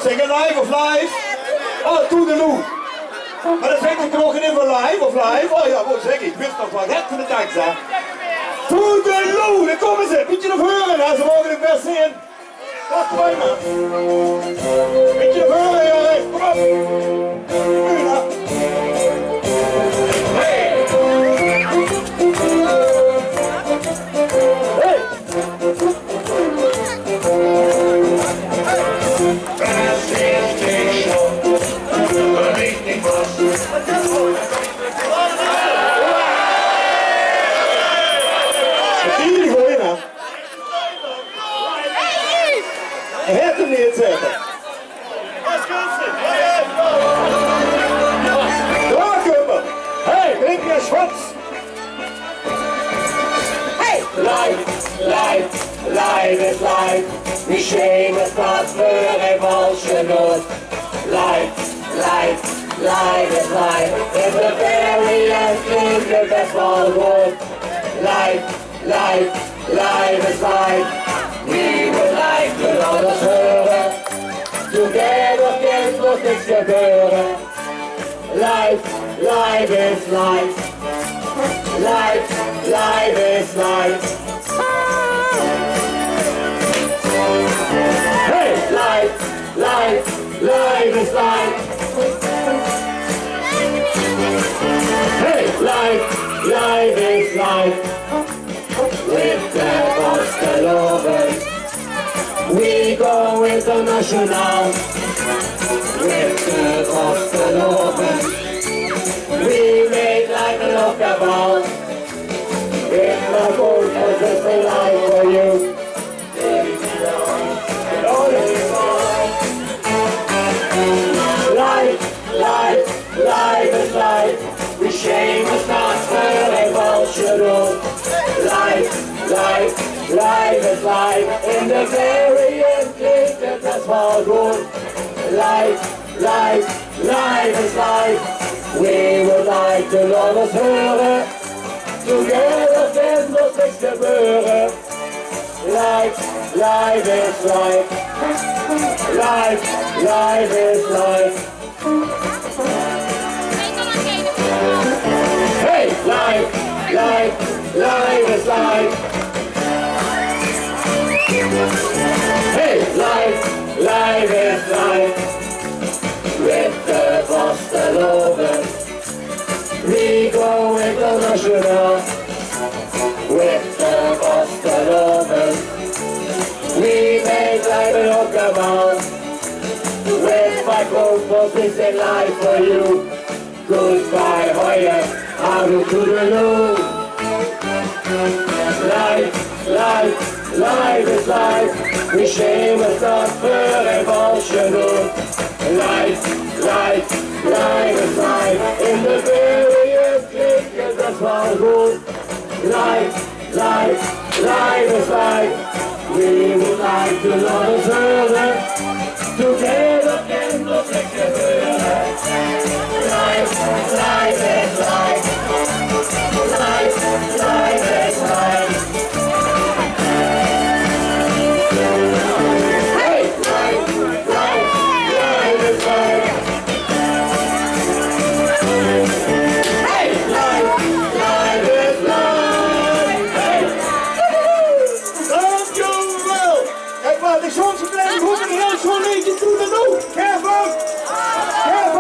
zeggen, live of live? Oh, Toedeloe. Maar dan zeg ik toch niet voor live of live? Oh ja, wat zeg ik? Ik wist nog wat het voor de tekst, hè? Toedeloe, daar komen ze. Moet je nog horen, hè? Ze mogen het best zien. Wacht maar, man. Moet je nog horen, jongen? Kom op. Nu, nou. Hey! Hey! Het hem niet zetten. Doorkomen. Hey, drink je schwats. Hey. Live is live. Wie scheen is dat voor een valsje nood. Live is live. In de very end klinkt het best wel goed. Live is live. We would like to alles horen. Together kan nog niks gebeuren. Live is live. Live is live. Hey, live is live. Hey, live is live. With the Boston we go international. With the Boston we make like a lockable. In the boat, it's just a life for you. Life is life. We shame us not for a vulture. Life is life. In the very end, think that's all good. Life is life. We would like to love us horen. Together can nog niks gebeuren. Life is life. Life is life. Hey, life is life. Hey, life is life. With the Boston we go international. With the Boston we make life a lockable. With my clothes, this is life for you. Goodbye, Hoyer, I'm to the moon. Life is life. We shame us not for emotional. Life is life. In the very end, think that's all good. Life is life. We would like to love us further. Together.